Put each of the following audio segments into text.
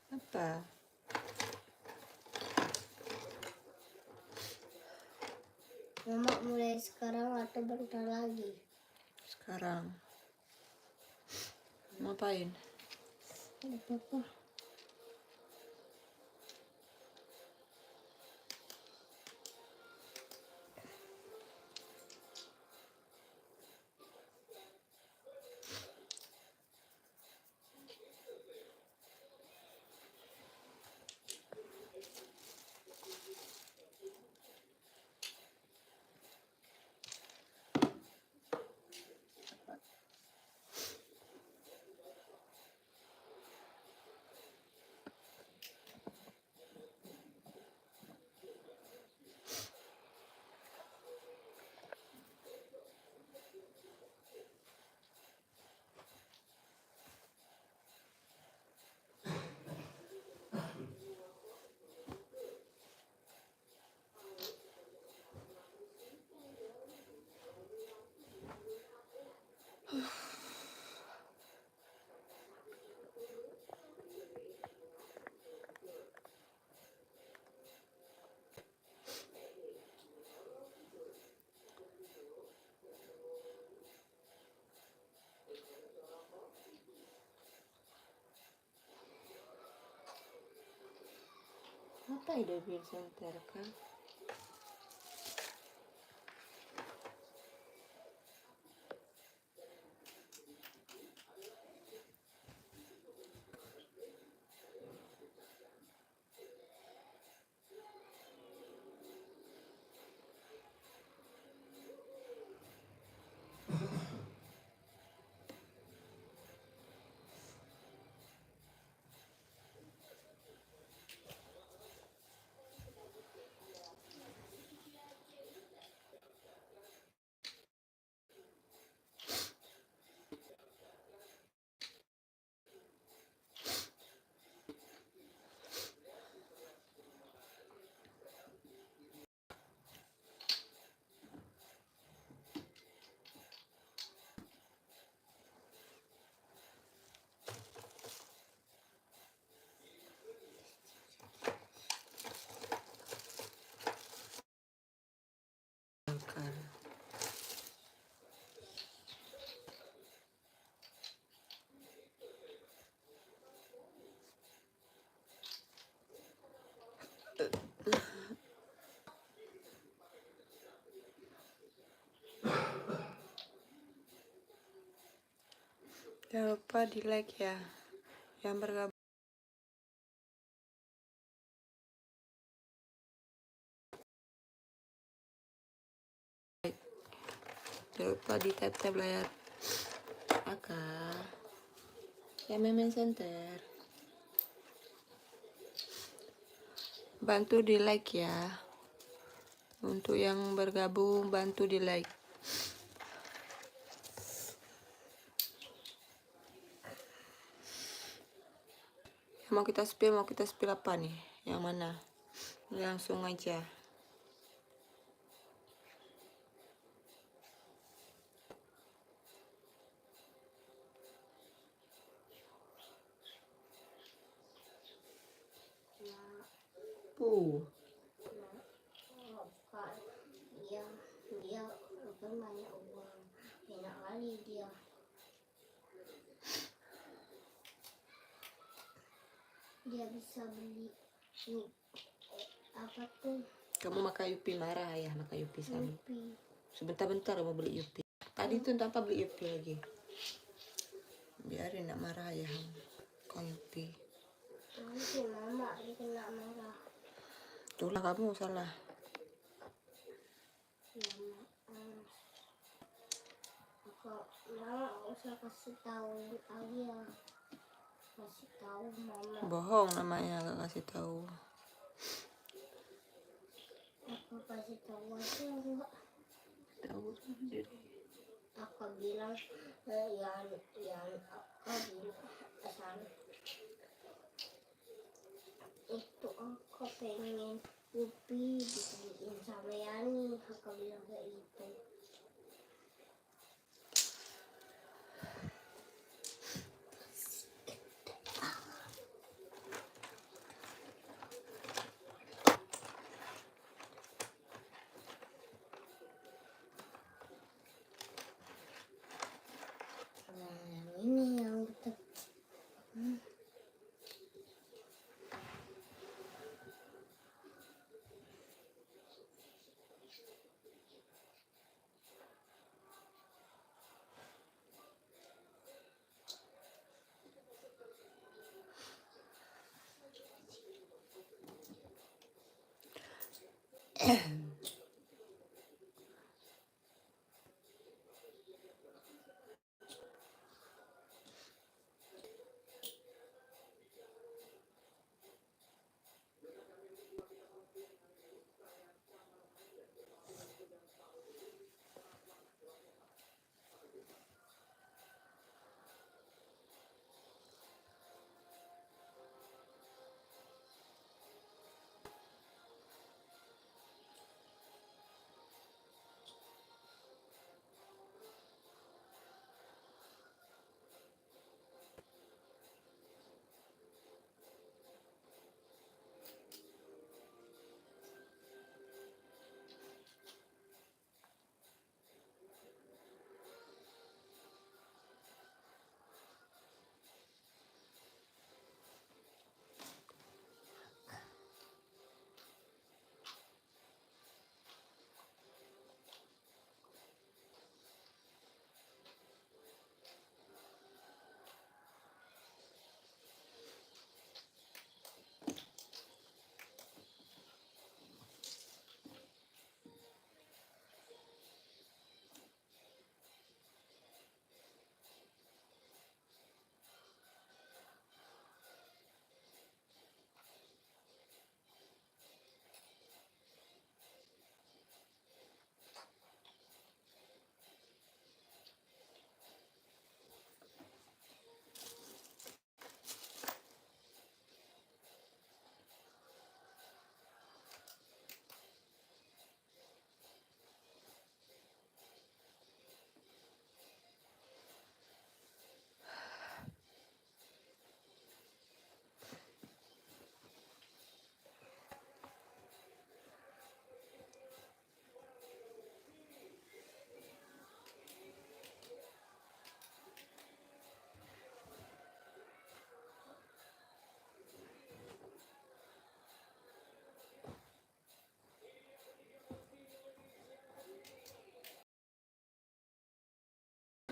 Apa? Mama mulai sekarang atau bentar lagi? Sekarang. Ngapain? Ada papa. Apa ide biar santer kan? Makan. Jangan lupa di like ya, yang bergabung. Jangan lupa di tap-tap layar Aka ya Memen Center. Bantu di like ya, untuk yang bergabung bantu di like. Mau kita spill apa nih? Yang mana? Langsung aja. Dia kan banyak uang, enak kali dia. Dia bisa beli apa tuh? Kamu makan Yupi marah ya, makan Yupi sama. Yupi. Sebentar-bentar mau beli Yupi. Tadi tuh tanpa beli Yupi lagi. Biarin nak marah ya, makan Yupi. Nanti mama dia kena marah. Itulah kamu salah. Ya, aku Mama usah kasih tahu lagi ya. Kasih tahu mama. Bohong namanya, gak kasih tahu. Aku kasih tahu aja enggak. Tahu jadi. Aku bilang yang aku bilang itu aku pengen Upi dibeliin sama Yani. Aku bilang kayak gitu. Nah, yang ini yang betul.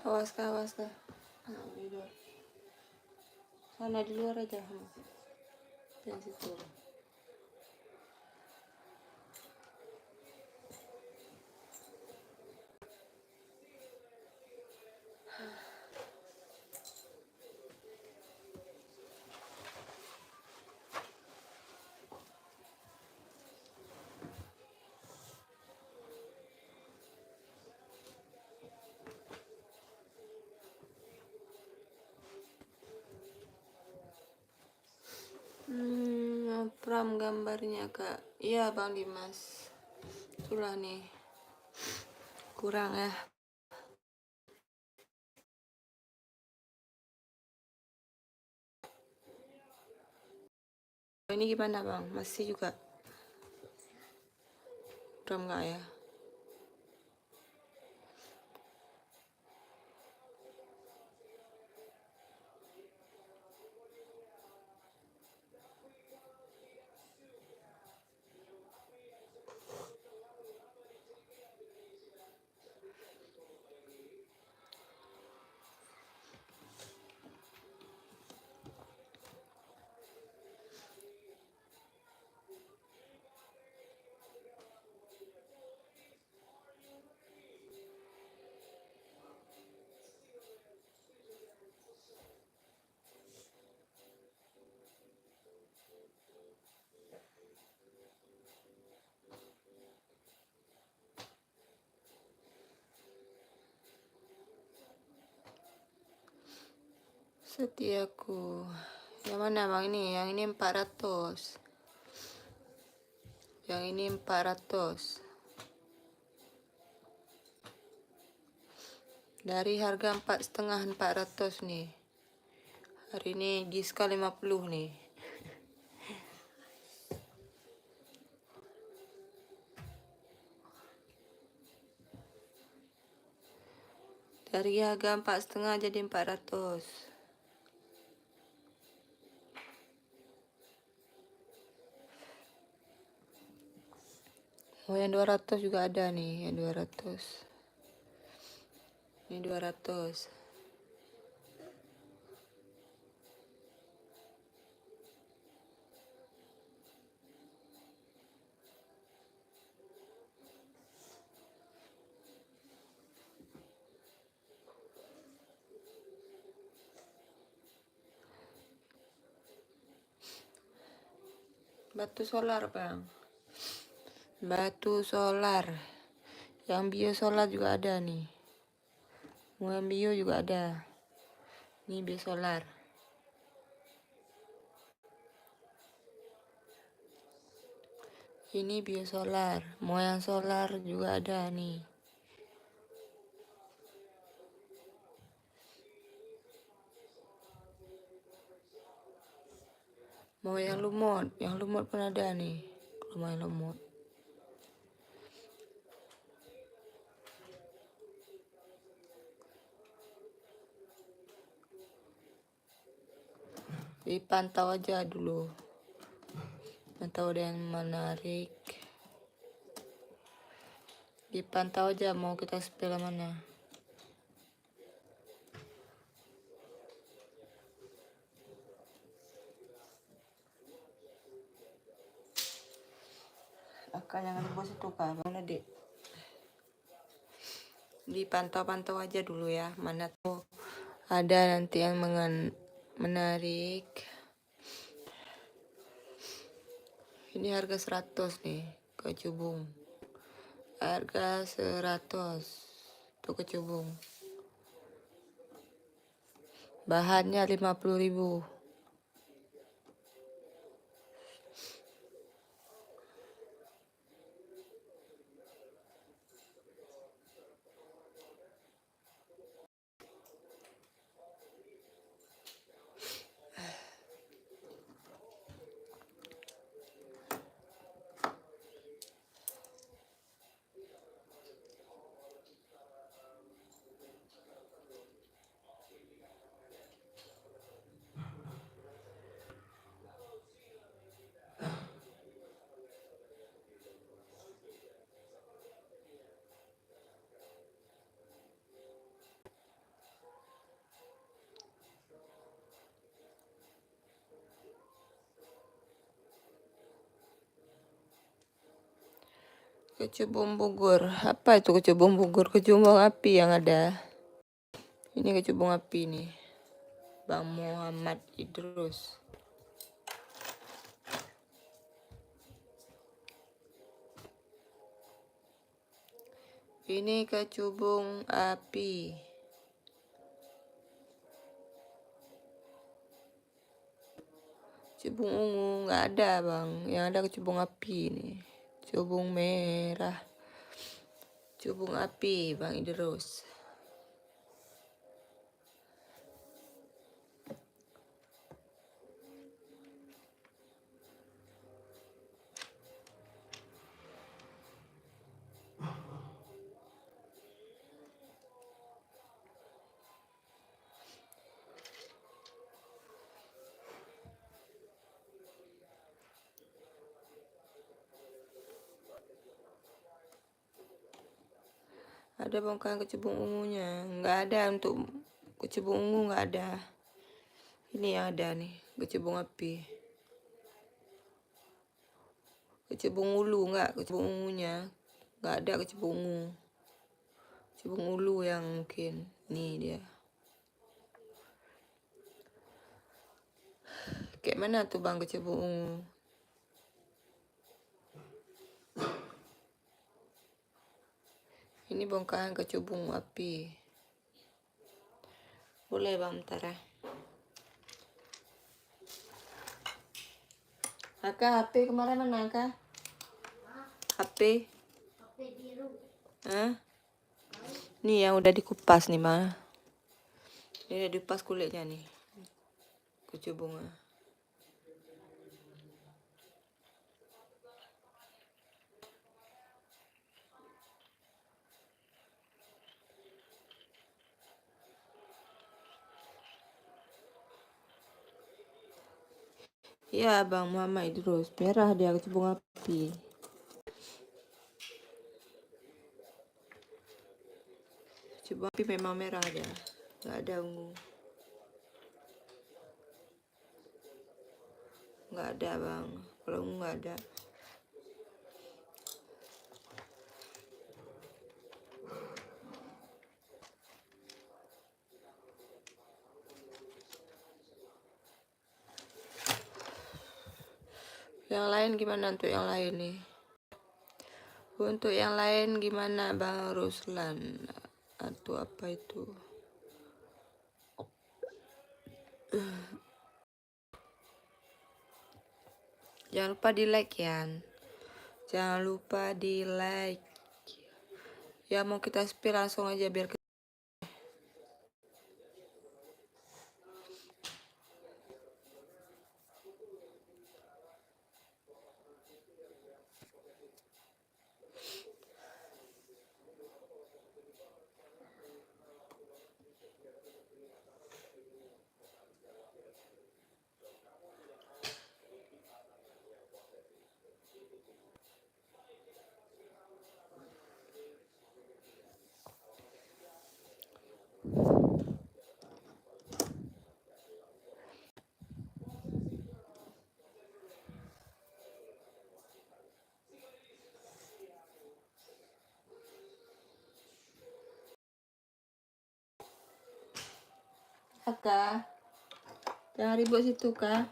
Awas kah, awas kah. Nah, di luar. Sana di luar aja. Jangan situ. Pram gambarnya kak. Iya Bang Dimas. Itulah nih. Kurang ya. Ini gimana Bang? Masih juga Pram nggak ya? Setiaku. Yang mana bang ini? Yang ini 400. Yang ini 400. Dari harga 4,5 400 nih. Hari ini diskon 50 nih. Dari harga 4,5 jadi 400. Oh yang 200 juga ada nih, yang 200. Ini 200. Batu solar bang. Batu solar. Yang bio solar juga ada nih. Yang bio juga ada. Ini bio solar. Ini bio solar. Moyang solar juga ada nih. Mau yang lumut pun ada nih. Mau yang lumut. Dipantau aja dulu. Pantau ada yang menarik. Dipantau aja mau kita sepeda mana. Akak jangan bos itu kak, mana dek? Dipantau-pantau aja dulu ya, mana tuh ada nanti yang menarik. Ini harga 100 nih, kecubung. Harga 100 tuh kecubung. Bahannya 50.000. Kecubung Bogor. Apa itu kecubung Bogor? Kecubung api yang ada. Ini kecubung api nih. Bang Muhammad Idrus. Ini kecubung api. Kecubung ungu nggak ada bang. Yang ada kecubung api nih. Kecubung merah. Kecubung api Bang Idrus. Ada bongkahan kecubung ungunya. Nggak ada untuk kecubung ungu nggak ada. Ini yang ada nih. Kecubung api. Kecubung ulu nggak. Kecubung ungunya. Nggak ada kecubung ungu. Kecubung ulu yang mungkin. Nih dia. Kayak mana tuh bang kecubung ungu? Ini bongkahan kecubung api. Boleh bang bentar ya. Kakak HP kemarin mana kak? HP? HP biru. Hah? Nih yang udah dikupas nih mah. Ini udah dikupas kulitnya nih. Kucu bunga. Iya Bang Muhammad Idrus, merah dia kucu bunga api. Kucu bunga api memang merah dia, nggak ada ungu. Nggak ada Bang, kalau ungu nggak ada. Yang lain gimana untuk yang lain nih? Untuk yang lain gimana Bang Ruslan? Atau apa itu? Jangan lupa di like ya. Jangan lupa di like. Ya mau kita spill langsung aja biar Kak, jangan ribut situ kak.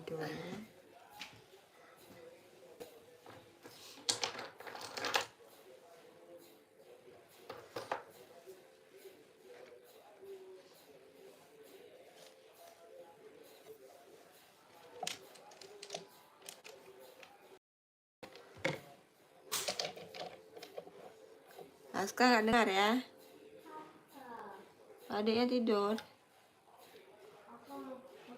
tidur. Aska nggak dengar ya? Adiknya tidur. Aku mau buka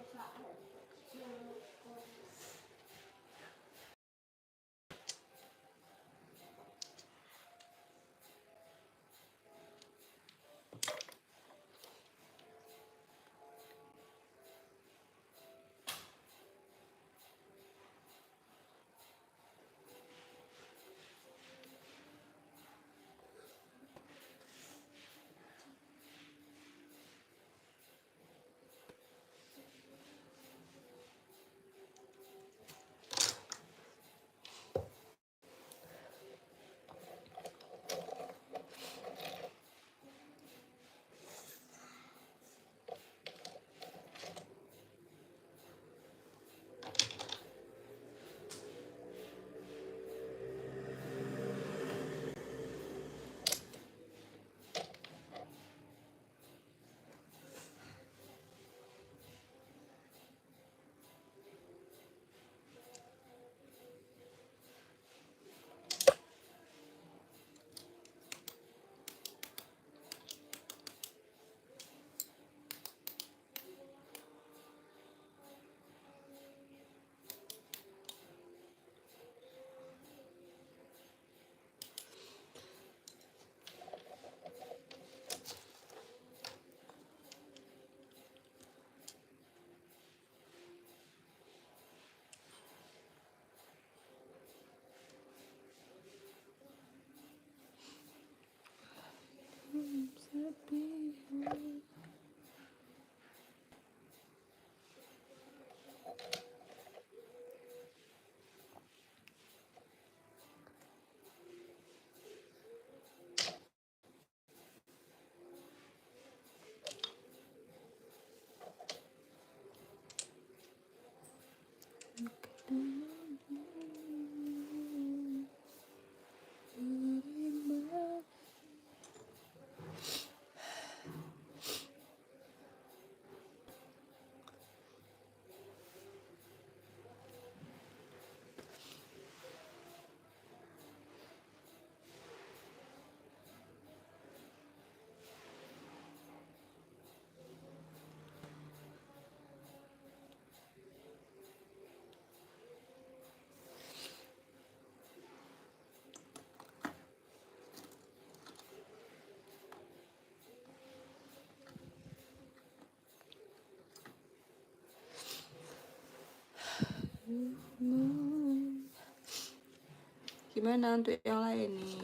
Gimana untuk yang lain nih?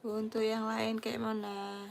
Untuk yang lain kayak mana?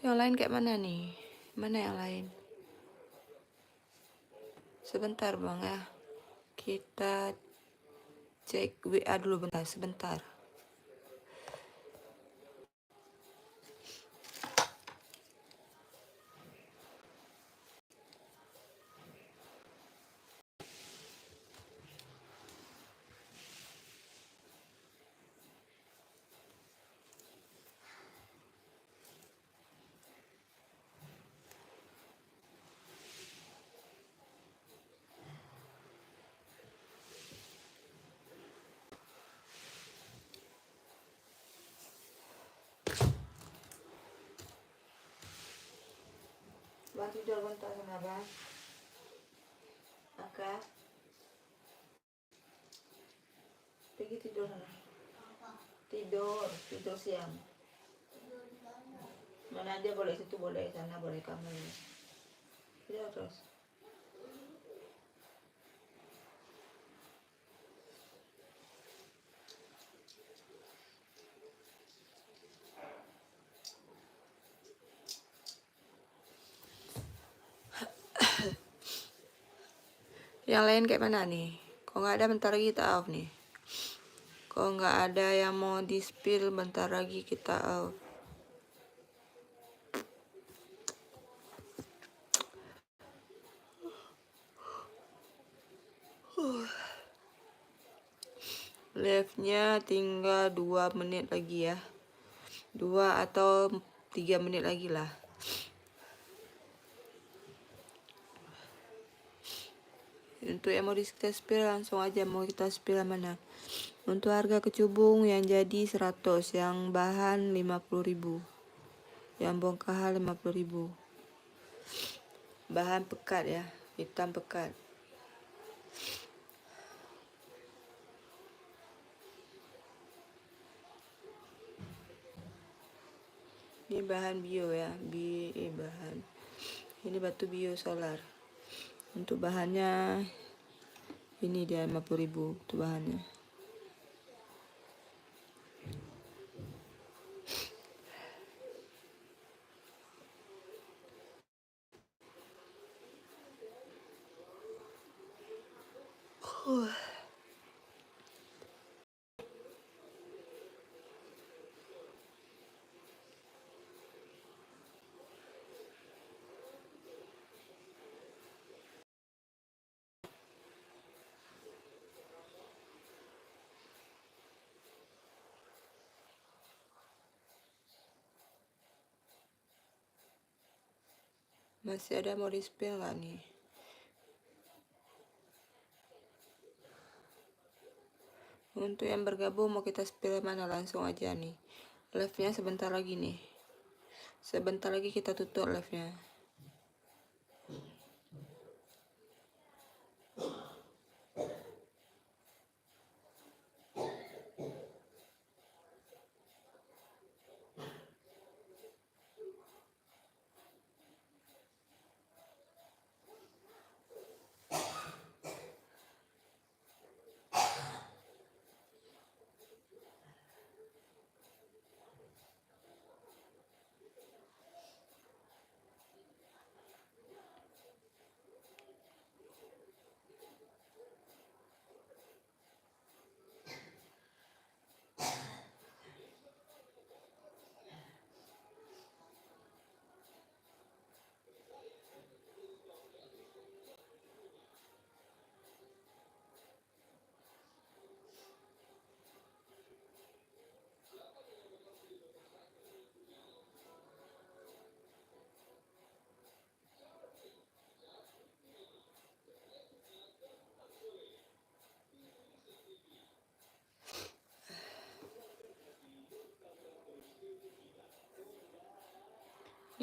Yang lain kayak mana nih? Mana yang lain? Sebentar bang ya. Kita cek WA dulu bentar, sebentar. Abang tidur bentar sama abang. Aka, pergi tidur sana. Tidur siang. Mana aja boleh, situ boleh, sana boleh, kamu. Tidur terus. Yang lain kayak mana nih? Kok nggak ada, bentar lagi kita off nih. Kok nggak ada yang mau di spill, bentar lagi kita off. Live-nya tinggal 2 menit lagi ya. 2 atau 3 menit lagi lah. Untuk yang mau di spill langsung aja, mau kita spill mana. Untuk harga kecubung yang jadi 100, yang bahan 50.000, yang bongkahan 50.000. Bahan pekat ya, hitam pekat. Ini bahan bio ya, bahan. Ini batu bio solar. Untuk bahannya ini dia 50.000 untuk bahannya. Masih ada mau di spill nggak nih? Untuk yang bergabung mau kita spill mana, langsung aja nih. Live-nya sebentar lagi nih. Sebentar lagi kita tutup live-nya.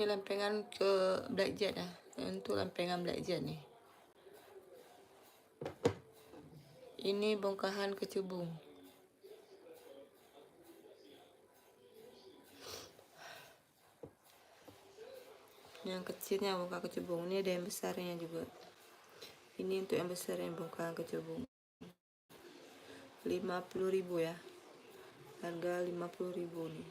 Ini lempengan ke Blackjet ya. Untuk lempengan Blackjet nih. Ini bongkahan kecubung. Yang kecilnya bongkah kecubung. Ini ada yang besarnya juga. Ini untuk yang besar yang bongkahan kecubung. 50.000 ya. Harga 50.000 nih.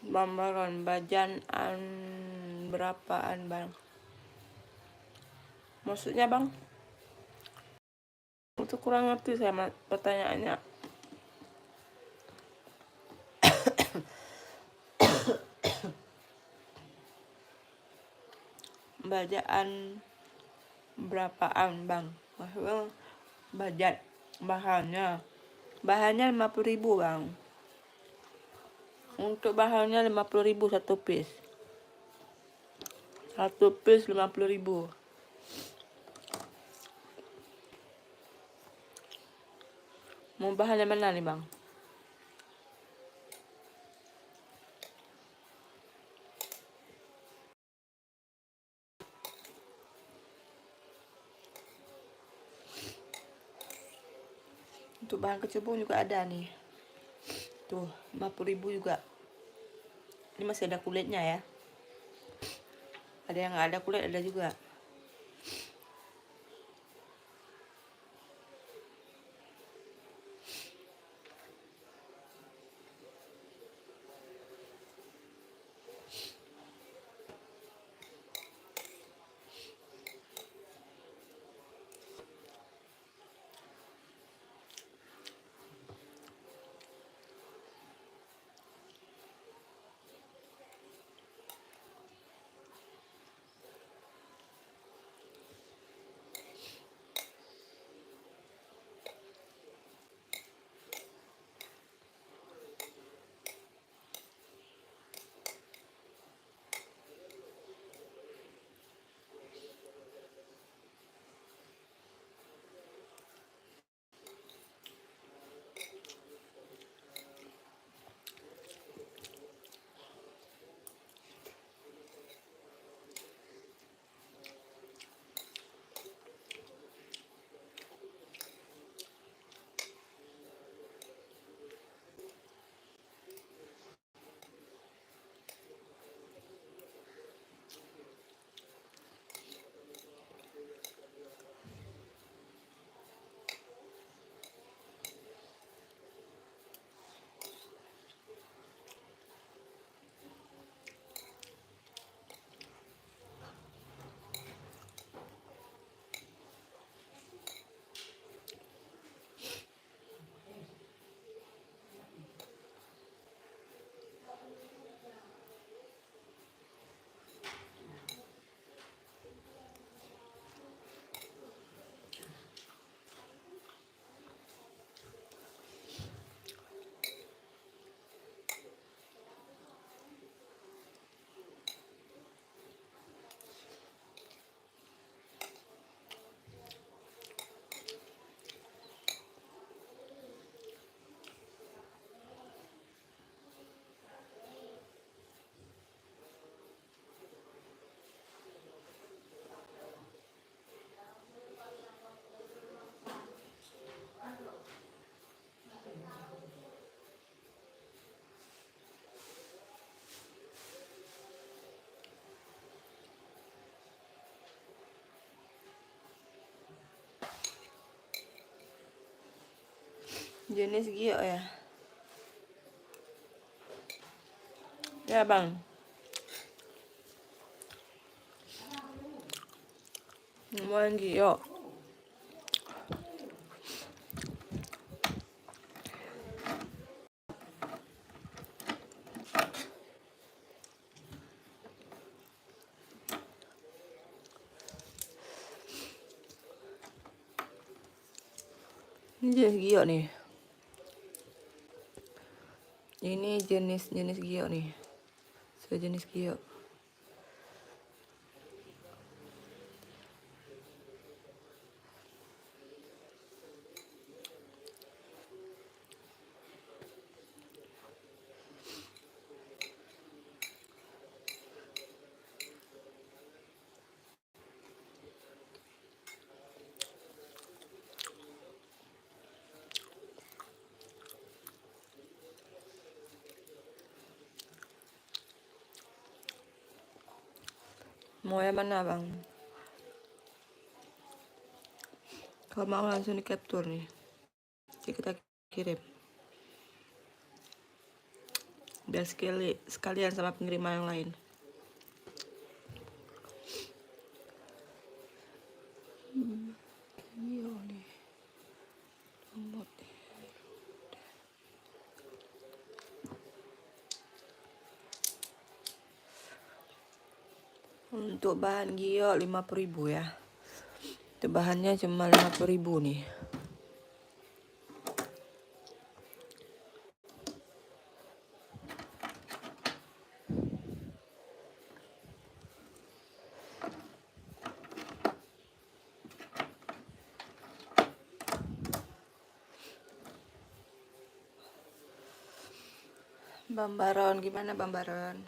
Bambaran bajanan berapaan bang? Maksudnya bang? Itu kurang ngerti saya pertanyaannya. Bajaan berapaan bang? Maksudnya bajat bahannya. Bahannya 50.000 bang. Untuk bahannya 50.000 satu piece. Satu piece 50.000. Mau bahannya mana nih bang? Untuk bahan kecubung juga ada nih. Tuh 50.000 juga. Ini masih ada kulitnya ya. Ada yang nggak ada kulit, ada juga. Jenis giok ya. Ya bang. Mau yang giok. Ini jenis giok nih. Ini jenis giok nih. Sejenis giok. Mau yang mana bang? Kalau mau langsung di capture nih. Jadi kita kirim. biar sekalian sama pengiriman yang lain. Iya nih, lembut. Untuk bahan gio 50.000 ya. Itu bahannya cuma 50.000 nih. Bang Baron, gimana Bang Baron?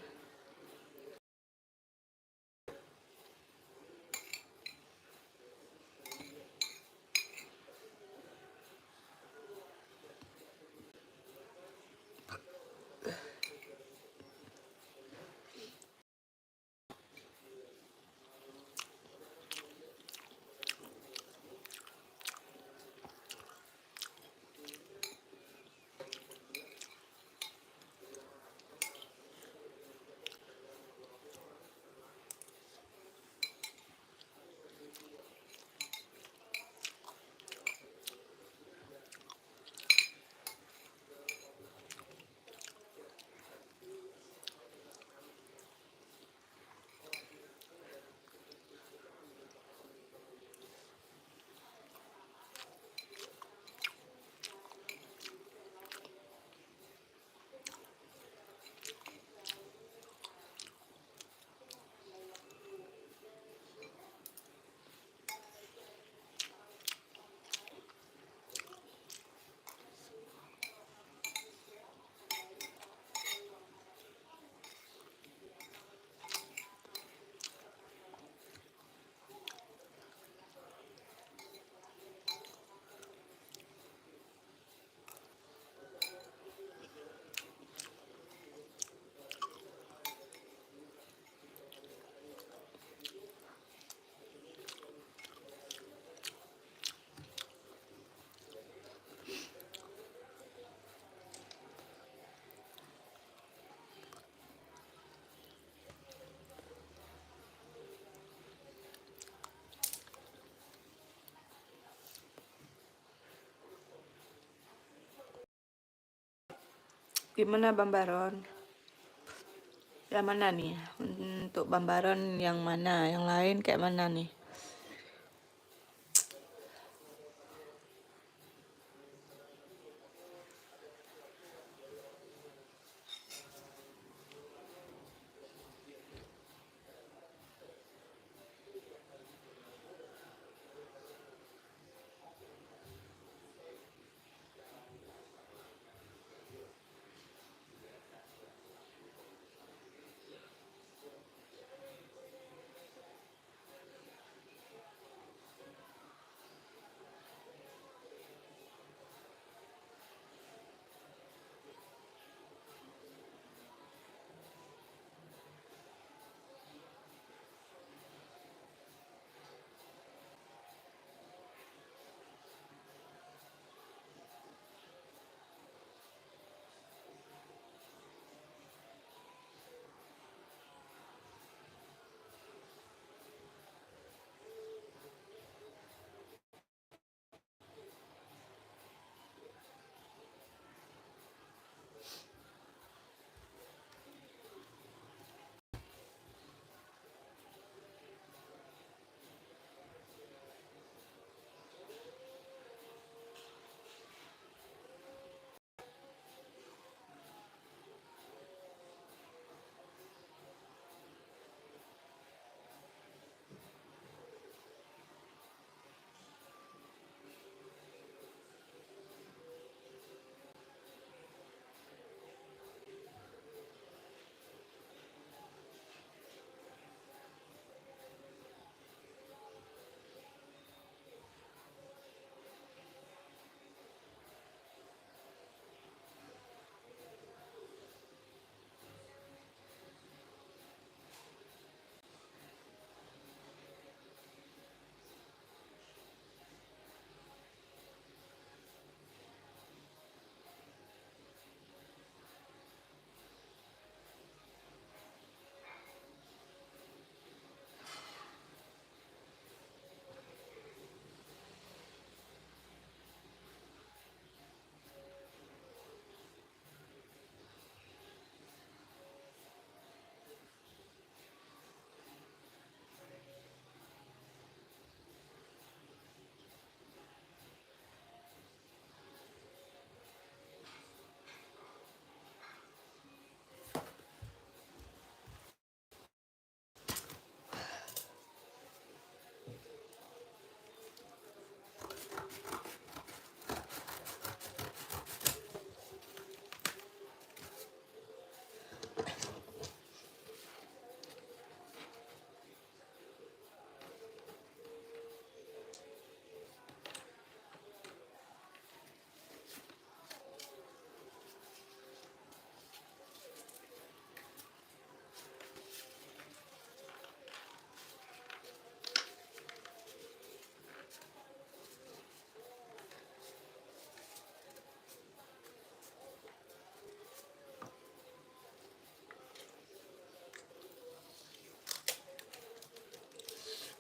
Gimana Bang Baron? Yang mana nih? Untuk Bang Baron yang mana? Yang lain kayak mana nih?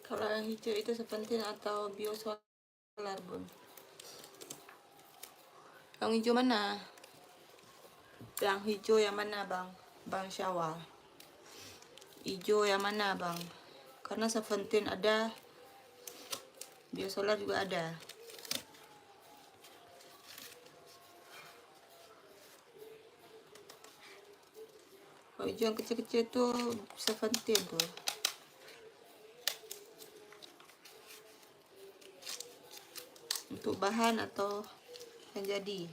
Kalau yang hijau itu Seventeen atau Biosolar, Bun? Yang hijau mana? Yang hijau yang mana, Bang? Bang Syawal. Hijau yang mana, Bang? Karena Seventeen ada, Biosolar juga ada. Kalau hijau yang kecil-kecil tuh Seventeen tuh. Untuk bahan atau yang jadi?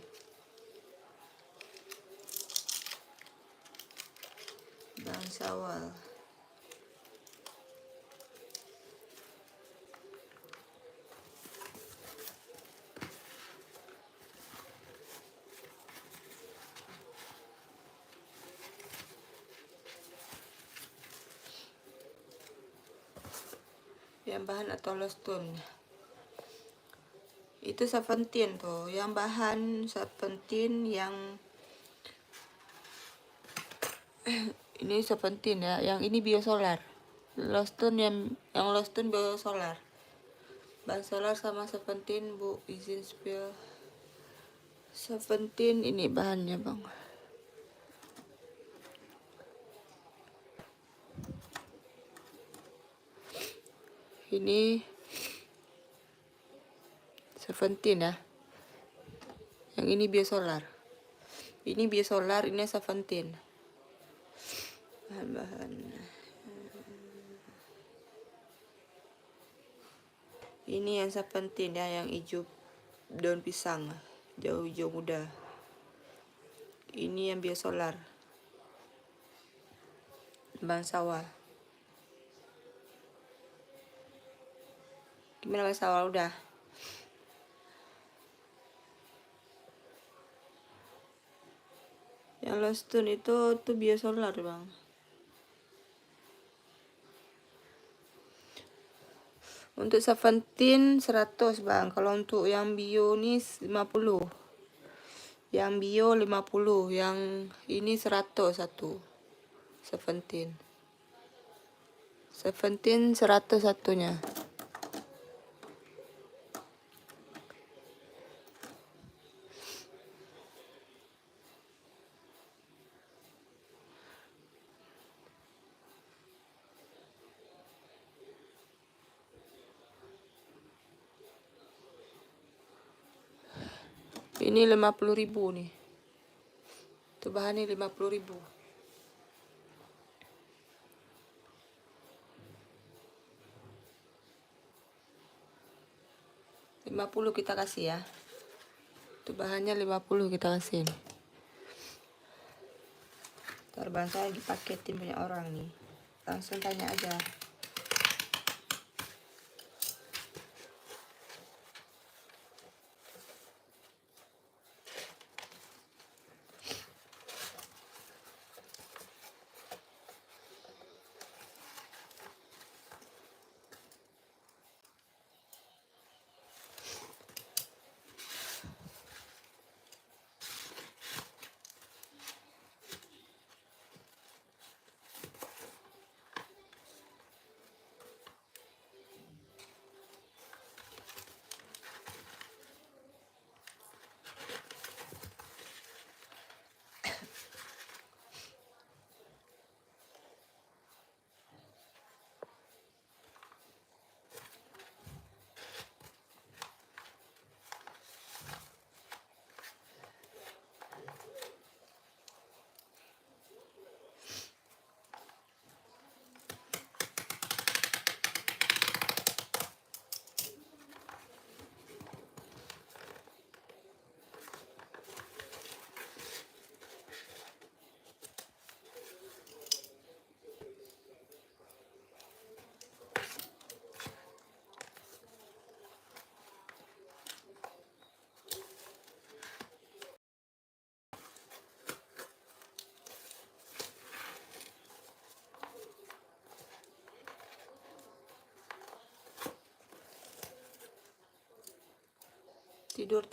Bang Syawal. Yang bahan atau lostun itu Seventeen tuh, yang bahan Seventeen, yang ini Seventeen ya, yang ini Biosolar. Lostun yang lostun Biosolar. Bahan solar sama Seventeen, Bu, izin spill. Seventeen ini bahannya, Bang. Ini Seventeen ya. Yang ini Biosolar. Ini Biosolar, ini Seventeen. Bahan-bahan. Ini yang Seventeen ya, yang hijau daun pisang, jauh hijau muda. Ini yang Biosolar. Bang Syawal. Gimana Bang Syawal, udah? Yang lostun itu tuh Biosolar, Bang. Untuk Seventeen 100, Bang. Kalau untuk yang bio nih 50. Yang bio 50, yang ini 100 satu. Seventeen 100 satunya. Ini 50.000 nih. Itu bahannya 50.000. $50 kita kasih ya. Itu bahannya 50 kita kasih nih. Ntar Bang saya lagi paketin punya orang nih. Langsung tanya aja.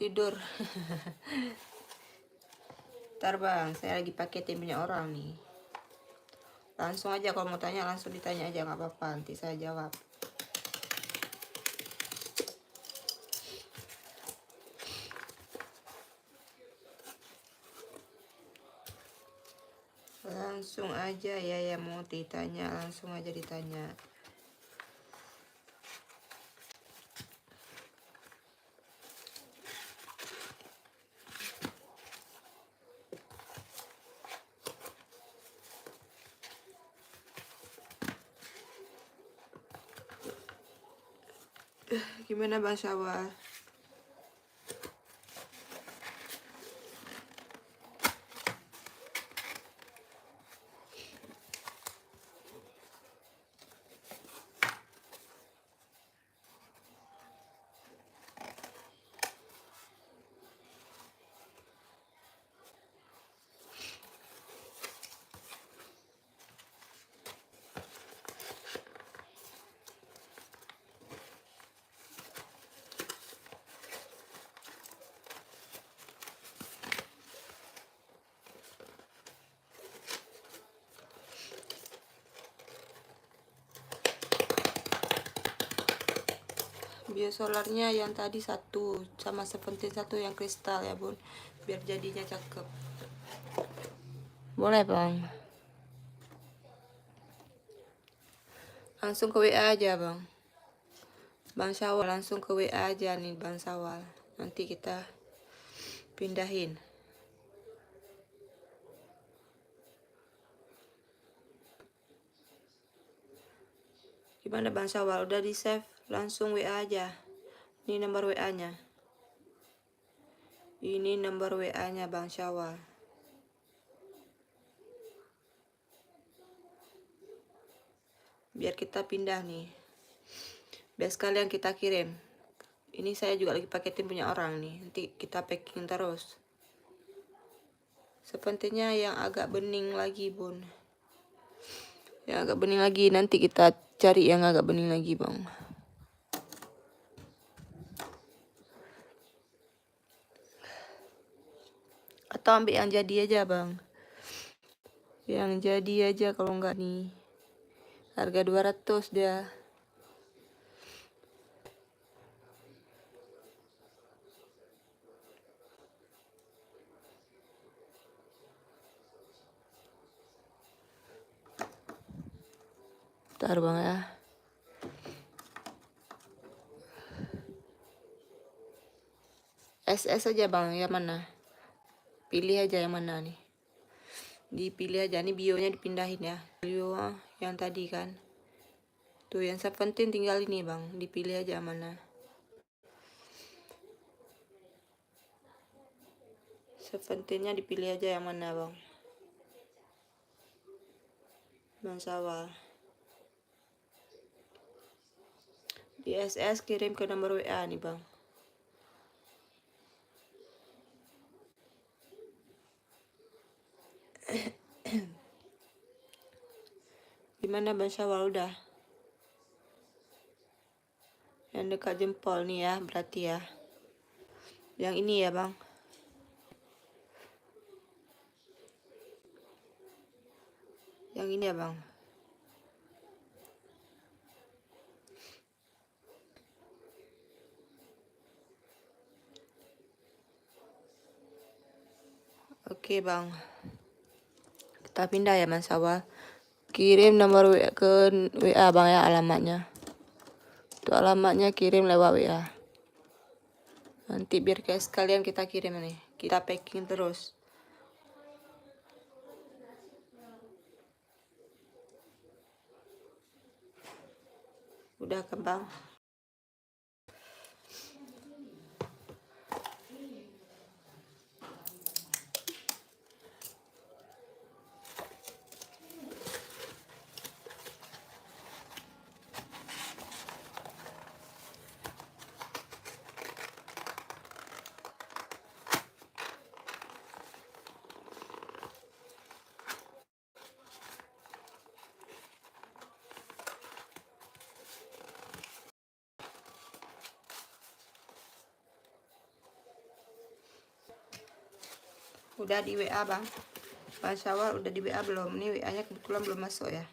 Tidur. Ntar Bang, saya lagi paketin punya orang nih. Langsung aja kalau mau tanya, langsung ditanya aja, nggak apa-apa, nanti saya jawab. Langsung aja ya yang mau ditanya, langsung aja ditanya. Gimana Bang Syawal? Biosolarnya yang tadi satu, sama Seventeen satu yang kristal ya bun, biar jadinya cakep. Boleh bang. Langsung ke WA aja bang. Bang Syawal langsung ke WA aja nih Bang Syawal. Nanti kita pindahin. Gimana Bang Syawal? Udah di save? Langsung WA aja. Ini nomor WA-nya. Ini nomor WA-nya Bang Syawal. Biar kita pindah nih. Biar sekalian kita kirim. Ini saya juga lagi paketin punya orang nih. Nanti kita packing terus. Sepertinya yang agak bening lagi bun. Yang agak bening lagi. Nanti kita cari yang agak bening lagi bang. Atau ambil yang jadi aja bang. Yang jadi aja kalau enggak nih. Harga 200 dia. Bentar bang ya. SS aja bang, yang mana? Pilih aja yang mana nih. Dipilih aja, nih bionya dipindahin ya. Bio yang tadi kan. Tuh yang Seventeen tinggal ini bang, dipilih aja mana. Seventeennya dipilih aja yang mana bang. Bang Syawal. Di SS kirim ke nomor WA nih bang. Gimana Bang Syawal udah? Yang dekat jempol nih ya, berarti ya. Yang ini ya bang. Yang ini ya bang. Oke bang. Kita pindah ya Mas Syawal. Kirim nomor WA ke WA bang ya, alamatnya. Itu alamatnya kirim lewat WA. Nanti biar kayak sekalian kita kirim nih. Kita packing terus. Udah kan bang? Udah di WA bang. Bang Syawal udah di WA belum? Ini WA nya kebetulan belum masuk ya.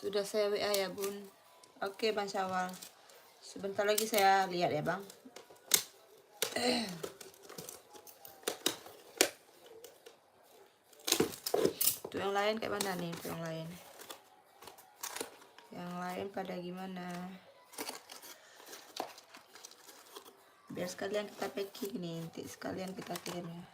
Sudah saya WA ya bun. Oke Bang Syawal, sebentar lagi saya lihat ya bang. Tuh yang lain kayak mana nih? Tuh yang lain. Yang lain pada gimana? Biar sekalian kita packing nih, nanti sekalian kita kirim ya.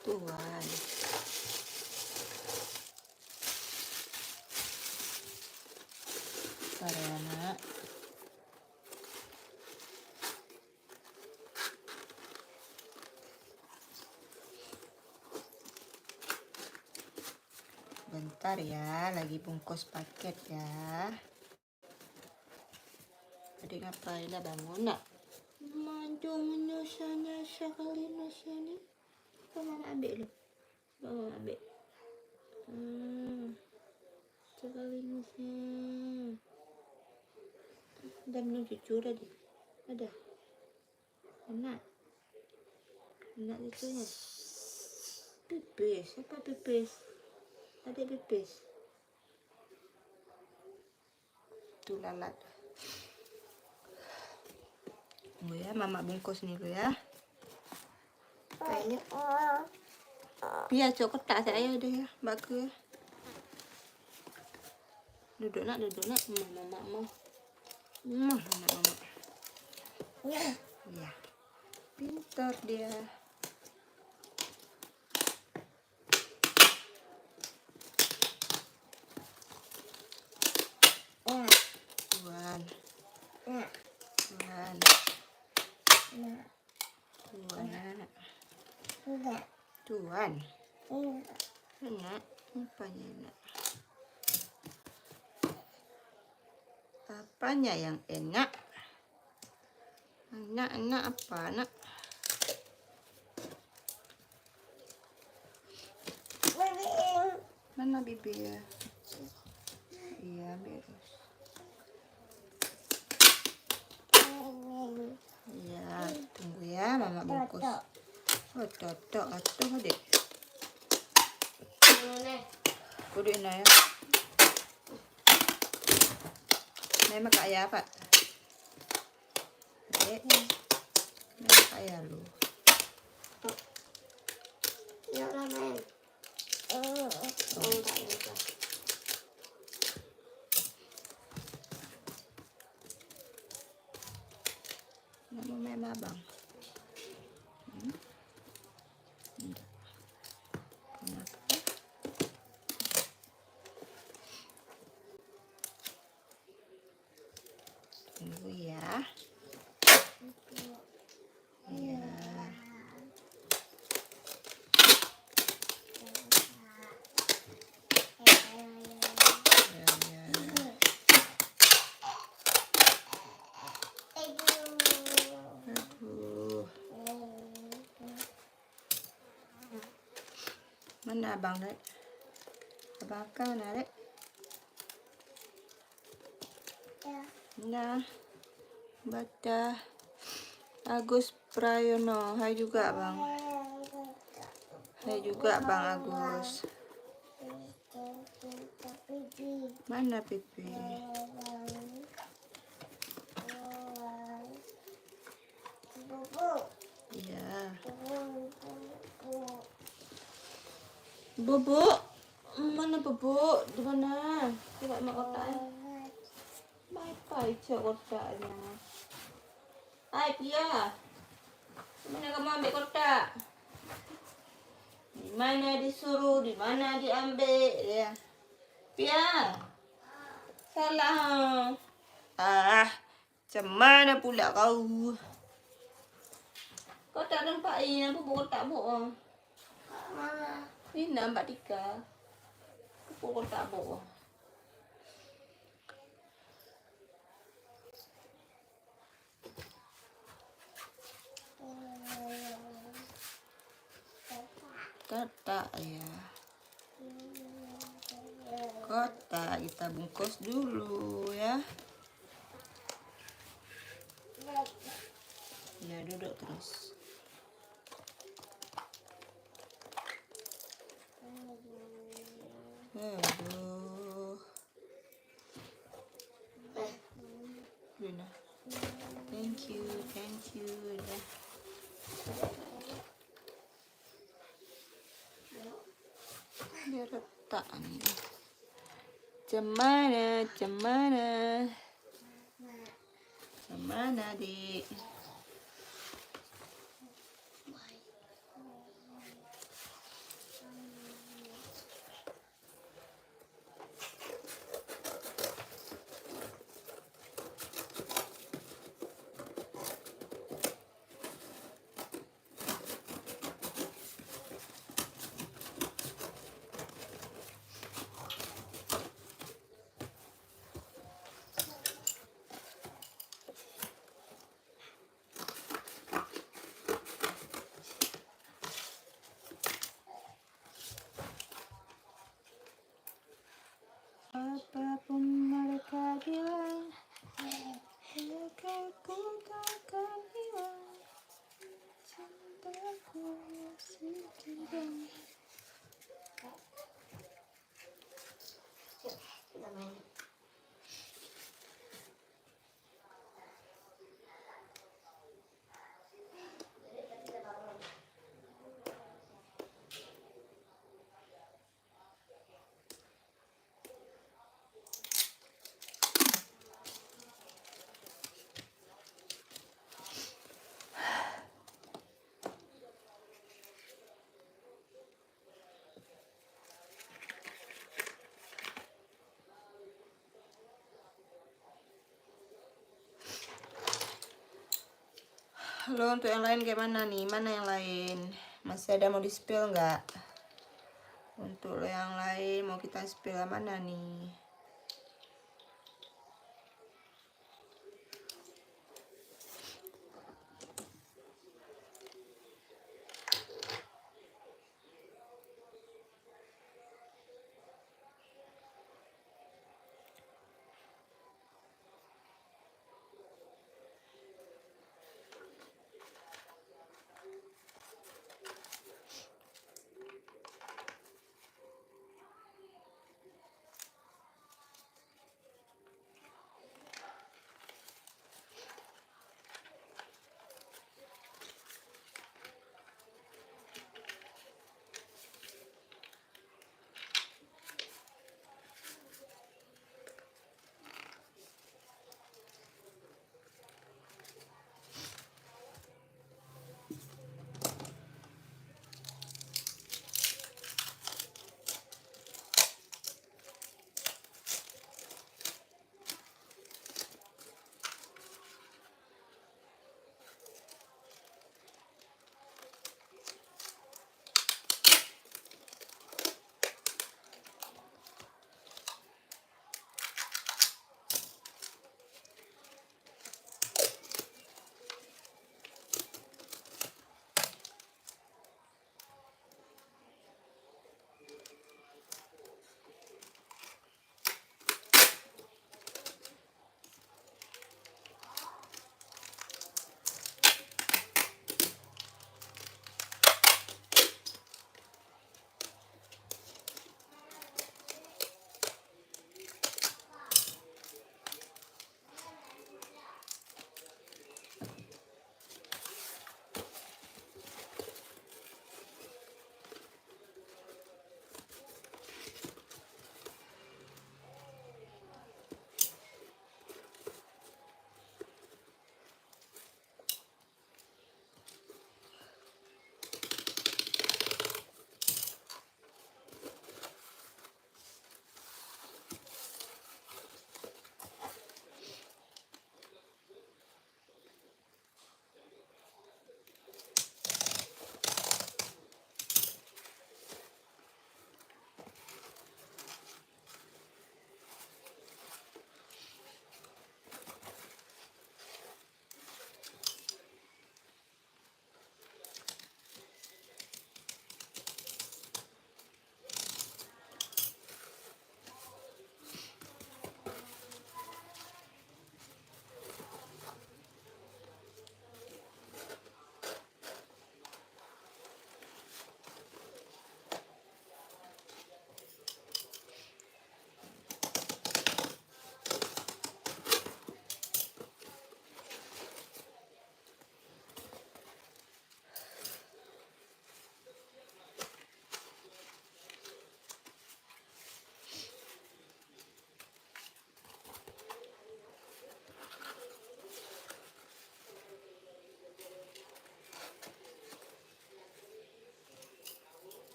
Tuhan. Bentar ya nak. Bentar ya, lagi bungkus paket ya. Adik ngapain lah bangun nak? Manjung nyusa kali nasi ni. Mama ambil lu. Mama ambil. Sekali nasi. Udah minum cucu tadi. Ada. Enak. Enak cucunya. Pipis. Apa pipis? Ada pipis. Tuh lalat. Tunggu ya, mama bungkus nih dulu ya. Banyak Biar cokot tak saya deh ya, bagus ya. Duduk nak, mama. Anak mama. ya. Iya. Pintar dia. Tuan. Tuan. Enggak. Tuan. Enak. Apanya enak? Apanya yang enak? Enak apa nak? Mana bibir? Iya beres. Iya, tunggu ya mama bungkus. Oh, toto atuh deh. Kudu ina ya. Memang kaya apa? Memang kaya lu. Ya ramen. Enggak. Nama memang bang. Kenapa? Tunggu ya. Iya. Aduh. Mana abang dek? Abang kan mana dek? Nah, baca Agus Prayono. Hai juga bang. Hai juga bang Agus. Mana pipi? Bobo, mana bobo? Di mana? Coba mak kotaknya. Bye-bye cok kotaknya. Hai Pia, mana kamu ambil kotak? Di mana disuruh, di mana diambil ya? Pia, salah. Cemana pula kau? Kau tak nampakin apa kotak bohong? Ini nampak Tika. Apa kotak bohong? Kotak ya. Kotak kita bungkus dulu ya. Ya duduk terus. Aduh. Rina. Thank you. Ya. Dia retak nih. Cemana? Cemana dik? Apapun mereka bilang, mereka ku takkan hilang. Cintaku masih tinggal. Halo, untuk yang lain gimana nih? Mana yang lain? Masih ada mau di spill nggak? Untuk yang lain mau kita spill mana nih?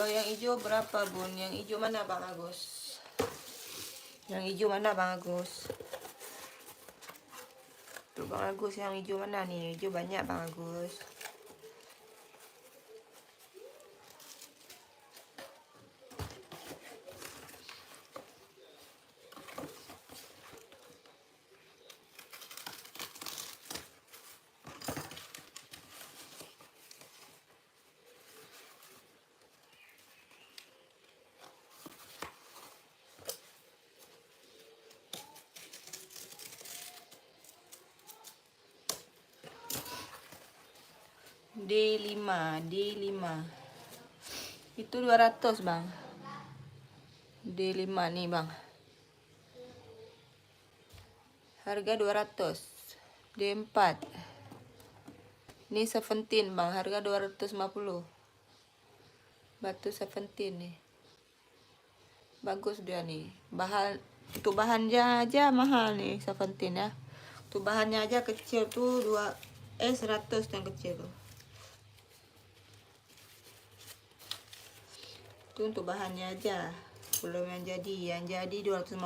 Kalau yang hijau berapa Bun? Yang hijau mana Bang Agus? Yang hijau mana Bang Agus? Tuh Bang Agus, yang hijau mana nih? Hijau banyak Bang Agus. D5 itu 200 Bang. D5 nih Bang, harga 200. D4 ini 17 Bang, harga 250. Batu 17 nih, bagus dia nih. Bahan untuk bahannya aja mahal nih 17 ya. Tuh bahannya aja kecil tuh 100 yang kecil tuh. Itu untuk bahannya aja, belum yang jadi 250.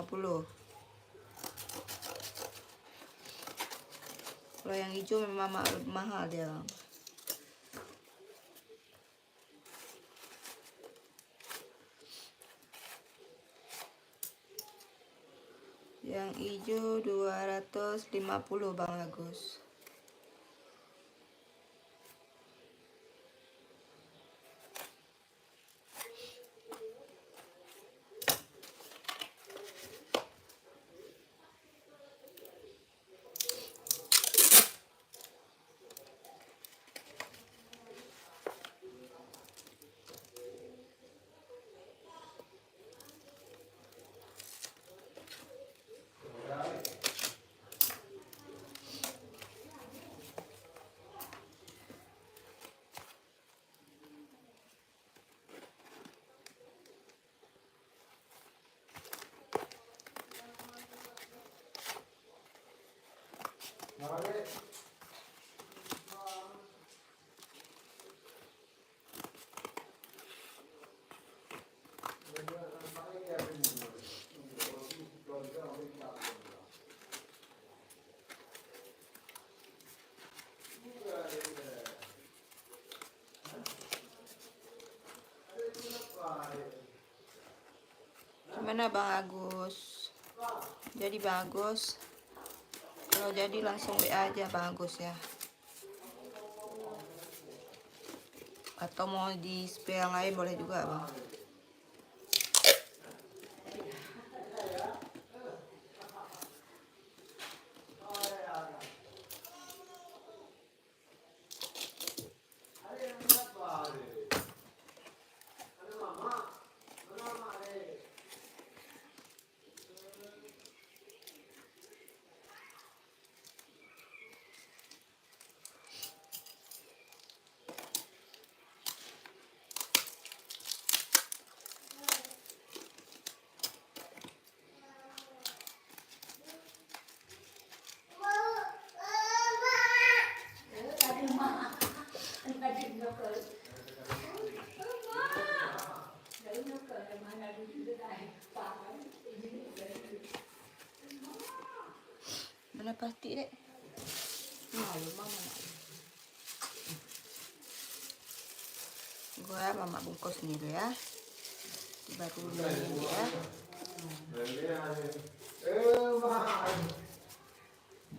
Kalau yang hijau memang mahal dia Bang. Yang hijau 250 Bang Agus. Gimana Bang Agus? Jadi Bang Agus, kalau jadi langsung WA aja Bang Agus ya. Atau mau di spray yang lain boleh juga Bang. Mana plastik dek? Malu mama. Gua mama bungkus nih dulu ya. Baru ini ya.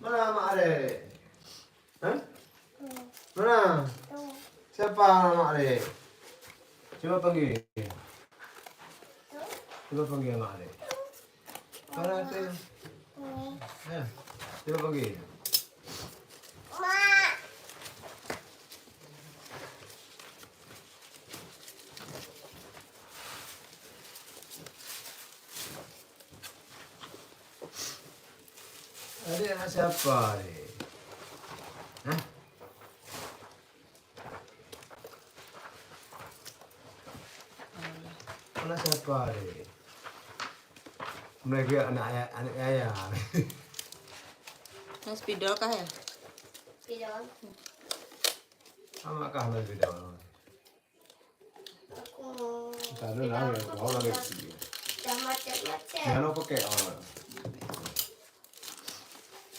Mana Mak Adik? Hah? Mana? Siapa Mak Adik? Coba panggil. Coba panggil Mak Adik. Mana tu? Ya. Coba panggil. Adik anak siapa adik? Hah? Anak siapa adik? Mereka anak ayah. Yang spidol kah ya? Tidak. Sama kah lebih dahulu? Aku Taruh lah, kau lagi. Dah macet-macet. Jangan pakai.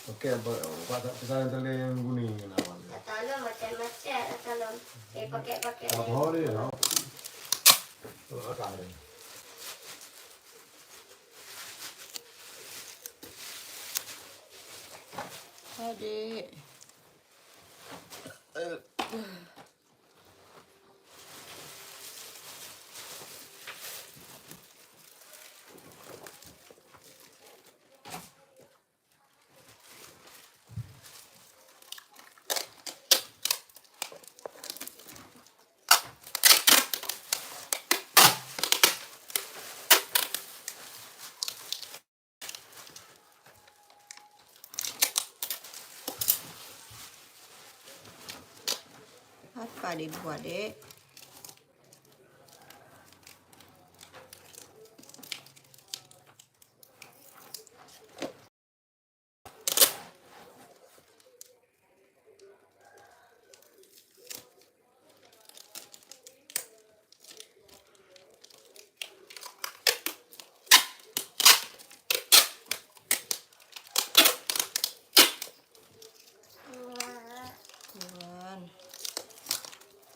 Oke, buat pesanan tali yang kuning kenapa? Tanam macet-macet. Tanam. Pakai-pakai. Apa hari ya? Oke. Adik. Apa dibuat, Dek? Tuan.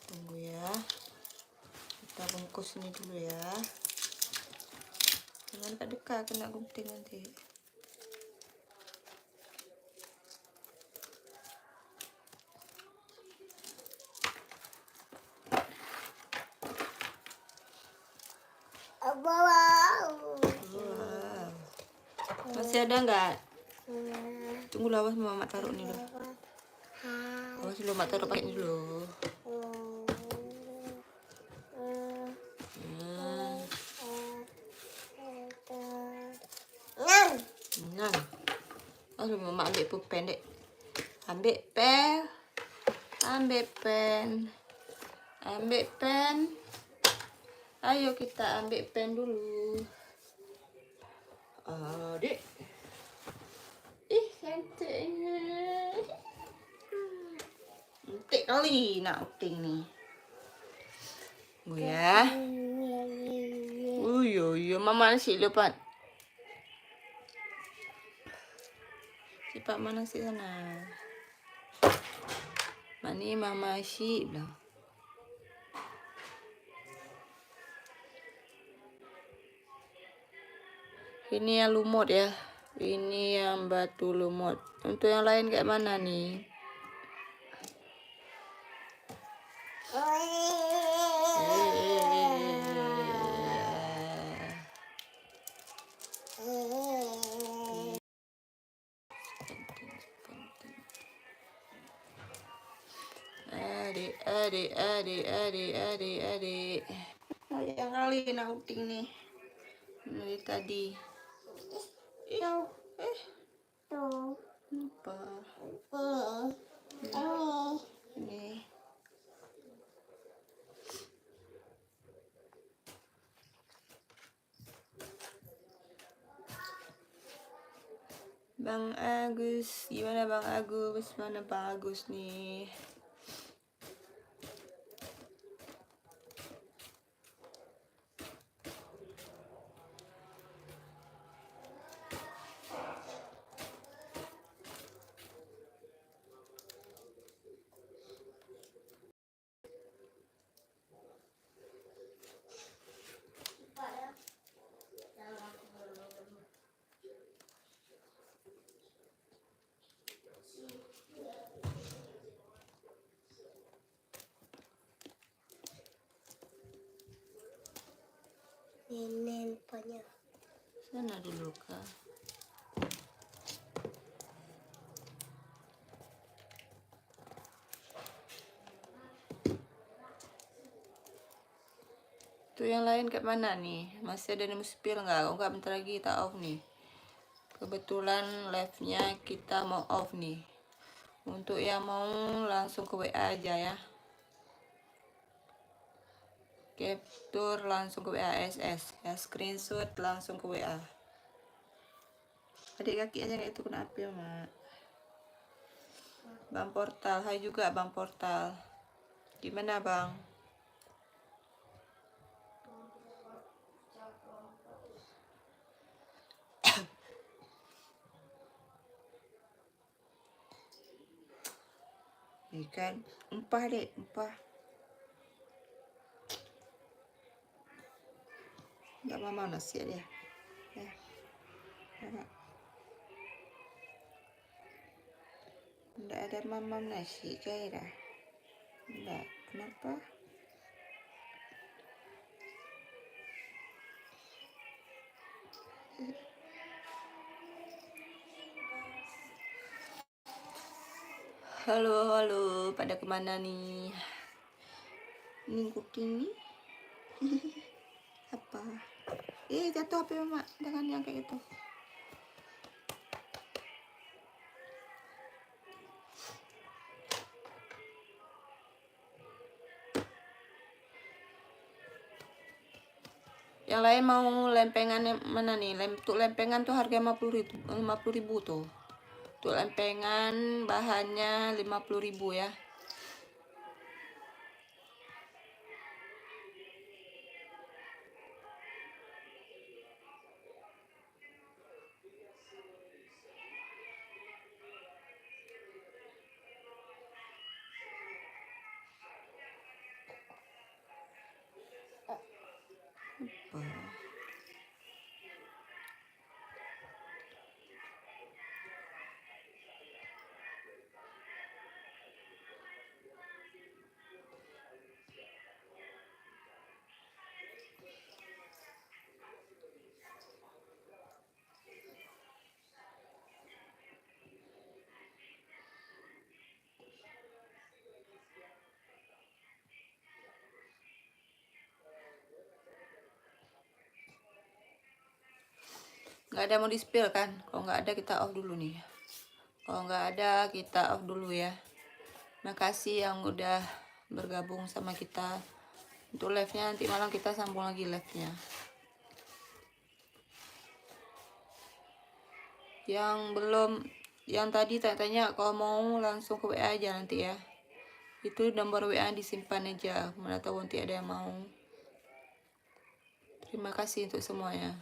Tunggu ya. Kita bungkus ini dulu ya. Jangan dekat-dekat, kena gunting nanti. Wow. Wow. Masih ada nggak? Tunggu lah, awas mama taruh ini dulu. Awas dulu, mak taruh pakai ini dulu. Nah, aduh mama ambil pulpen, Dek. Ambil pen. Ambil pen. Ambil pen. Ayo kita ambil pen dulu. Adik. Ih, cantiknya. Cantik kali nak uting nih. Tunggu ya. Yo, mama nasi lepas. Cepat mana sih sana? Mani mama si bilang. Ini yang lumut ya. Ini yang batu lumut. Untuk yang lain kayak mana nih? Adik. Yang kali nak uting nih. Dari tadi. Tuh. Apa? Ini. Bang Agus, gimana Bang Agus? Mana Bang Agus nih? Ini punya. Sana dulu kak. Tuh yang lain kayak mana nih? Masih ada yang spill nggak? Oh nggak, bentar lagi kita off nih. Kebetulan live-nya kita mau off nih. Untuk yang mau langsung ke WA aja ya. Capture langsung ke WA SS ya, screenshot langsung ke WA. Adik kaki aja kayak itu kenapa ya mak? Bang Portal, hai juga Bang Portal. Gimana Bang? Ikan empah deh, empah. Nggak mau nasi dia. Ya. Nggak ada mama nasi Kaira. Nggak, kenapa? Halo, halo, pada kemana nih? Ini cooking nih. Apa? Jatuh HP mama, jangan yang kayak gitu. Yang lain mau lempengan yang mana nih? Untuk lempengan tuh harga 50.000 tuh. Untuk lempengan bahannya 50.000 ya. Nggak ada mau di spill kan? Kalau nggak ada kita off dulu nih. Kalau nggak ada kita off dulu ya. Makasih yang udah bergabung sama kita. Untuk live-nya nanti malam kita sambung lagi live-nya. Yang belum, yang tadi tanya kalau mau langsung ke WA aja nanti ya. Itu nomor WA disimpan aja. Mana tahu nanti ada yang mau. Terima kasih untuk semuanya.